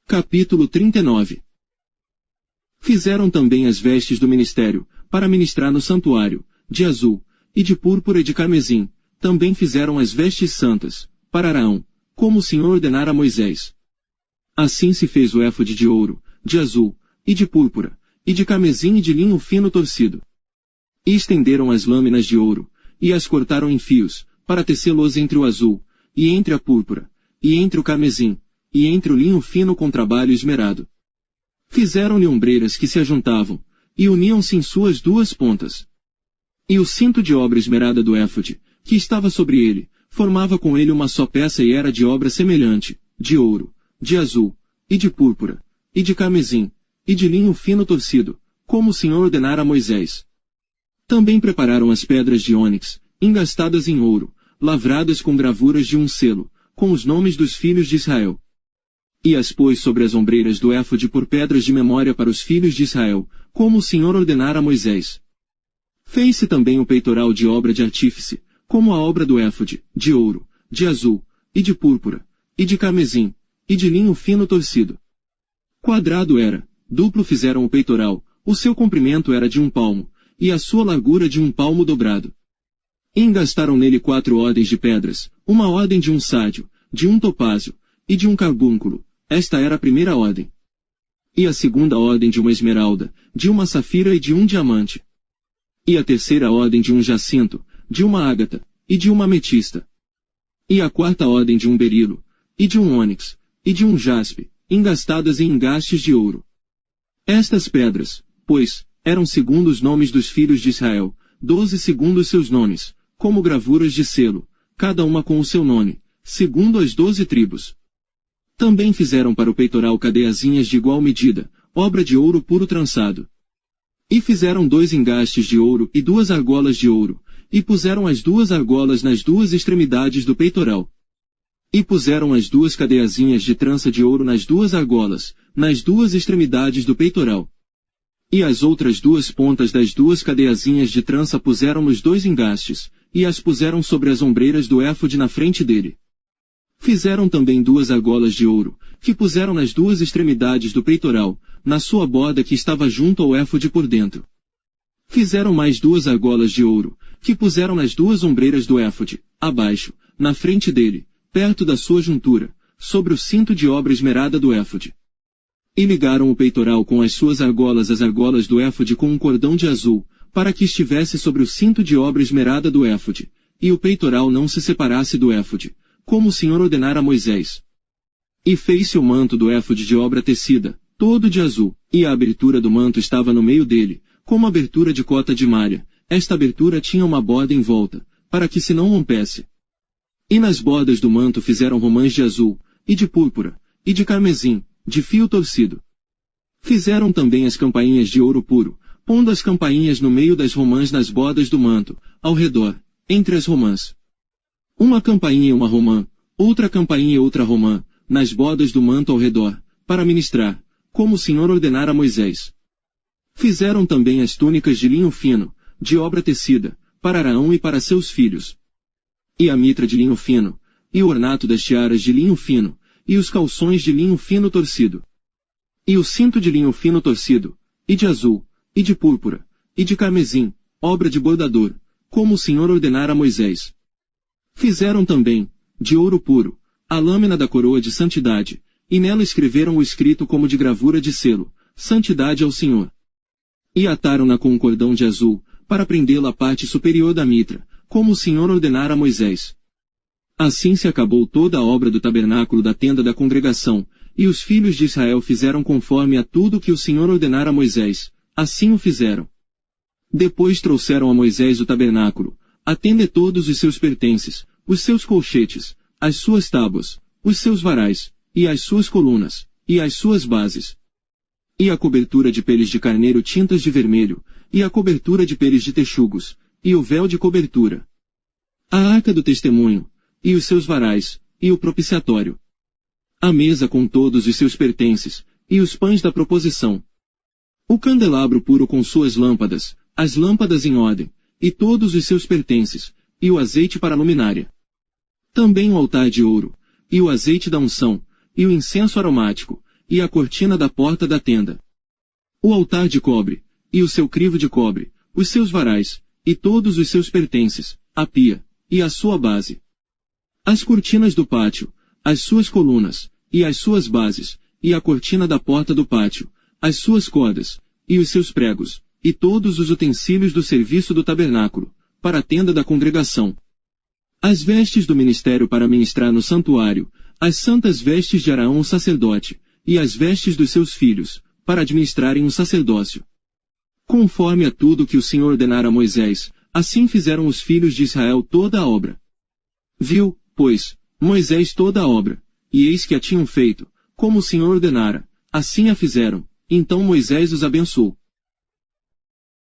Capítulo 39. Fizeram também as vestes do ministério, para ministrar no santuário, de azul, e de púrpura e de carmesim. Também fizeram as vestes santas, para Araão, como o Senhor ordenara a Moisés. Assim se fez o éfode de ouro, de azul, e de púrpura, e de carmesim e de linho fino torcido. E estenderam as lâminas de ouro, e as cortaram em fios, para tecê-los entre o azul, e entre a púrpura, e entre o carmesim, e entre o linho fino com trabalho esmerado. Fizeram-lhe ombreiras que se ajuntavam, e uniam-se em suas duas pontas. E o cinto de obra esmerada do éfode, que estava sobre ele, formava com ele uma só peça e era de obra semelhante, de ouro, de azul, e de púrpura, e de carmesim, e de linho fino torcido, como o Senhor ordenara a Moisés. Também prepararam as pedras de ônix, engastadas em ouro, lavradas com gravuras de um selo, com os nomes dos filhos de Israel. E as pôs sobre as ombreiras do éfode por pedras de memória para os filhos de Israel, como o Senhor ordenara a Moisés. Fez-se também o peitoral de obra de artífice, como a obra do éfode, de ouro, de azul, e de púrpura, e de carmesim, e de linho fino torcido. Quadrado era, duplo fizeram o peitoral, o seu comprimento era de 1 palmo, e a sua largura de 1 palmo dobrado. E engastaram nele 4 ordens de pedras, uma ordem de um sádio, de um topázio, e de um carbúnculo. Esta era a primeira ordem. E a segunda ordem de uma esmeralda, de uma safira e de um diamante. E a terceira ordem de um jacinto, de uma ágata, e de uma ametista. E a quarta ordem de um berilo, e de um ônix, e de um jaspe, engastadas em engastes de ouro. Estas pedras, pois, eram segundo os nomes dos filhos de Israel, 12 segundo os seus nomes, como gravuras de selo, cada uma com o seu nome, segundo as 12 tribos. Também fizeram para o peitoral cadeiazinhas de igual medida, obra de ouro puro trançado. E fizeram 2 engastes de ouro e 2 argolas de ouro, e puseram as 2 argolas nas 2 extremidades do peitoral. E puseram as 2 cadeiazinhas de trança de ouro nas 2 argolas, nas 2 extremidades do peitoral. E as outras 2 pontas das 2 cadeiazinhas de trança puseram nos 2 engastes, e as puseram sobre as ombreiras do éfode na frente dele. Fizeram também 2 argolas de ouro, que puseram nas 2 extremidades do peitoral, na sua borda que estava junto ao éfode por dentro. Fizeram mais 2 argolas de ouro, que puseram nas 2 ombreiras do éfode, abaixo, na frente dele, perto da sua juntura, sobre o cinto de obra esmerada do éfode. E ligaram o peitoral com as suas argolas as argolas do éfode com um cordão de azul, para que estivesse sobre o cinto de obra esmerada do éfode, e o peitoral não se separasse do éfode, como o Senhor ordenara a Moisés. E fez-se o manto do éfode de obra tecida, todo de azul, e a abertura do manto estava no meio dele, como abertura de cota de malha. Esta abertura tinha uma borda em volta, para que se não rompesse. E nas bordas do manto fizeram romãs de azul, e de púrpura, e de carmesim, de fio torcido. Fizeram também as campainhas de ouro puro, pondo as campainhas no meio das romãs nas bordas do manto, ao redor, entre as romãs. Uma campainha e uma romã, outra campainha e outra romã, nas bordas do manto ao redor, para ministrar, como o Senhor ordenara a Moisés. Fizeram também as túnicas de linho fino, de obra tecida, para Araão e para seus filhos. E a mitra de linho fino, e o ornato das tiaras de linho fino, e os calções de linho fino torcido. E o cinto de linho fino torcido, e de azul, e de púrpura, e de carmesim, obra de bordador, como o Senhor ordenara a Moisés. Fizeram também, de ouro puro, a lâmina da coroa de santidade, e nela escreveram o escrito como de gravura de selo, santidade ao Senhor. E ataram-na com um cordão de azul, para prendê-la à parte superior da mitra, como o Senhor ordenara a Moisés. Assim se acabou toda a obra do tabernáculo da tenda da congregação, e os filhos de Israel fizeram conforme a tudo que o Senhor ordenara a Moisés, assim o fizeram. Depois trouxeram a Moisés o tabernáculo, a tenda e todos os seus pertences, os seus colchetes, as suas tábuas, os seus varais, e as suas colunas, e as suas bases. E a cobertura de peles de carneiro tintas de vermelho, e a cobertura de peles de texugos, e o véu de cobertura. A arca do testemunho, e os seus varais, e o propiciatório. A mesa com todos os seus pertences, e os pães da proposição. O candelabro puro com suas lâmpadas, as lâmpadas em ordem, e todos os seus pertences, e o azeite para a luminária. Também o altar de ouro, e o azeite da unção, e o incenso aromático, e a cortina da porta da tenda. O altar de cobre, e o seu crivo de cobre, os seus varais, e todos os seus pertences, a pia, e a sua base. As cortinas do pátio, as suas colunas, e as suas bases, e a cortina da porta do pátio, as suas cordas, e os seus pregos, e todos os utensílios do serviço do tabernáculo, para a tenda da congregação. As vestes do ministério para ministrar no santuário, as santas vestes de Arão o sacerdote, e as vestes dos seus filhos, para administrarem o sacerdócio. Conforme a tudo que o Senhor ordenara a Moisés, assim fizeram os filhos de Israel toda a obra. Viu, pois, Moisés toda a obra, e eis que a tinham feito, como o Senhor ordenara, assim a fizeram, então Moisés os abençoou.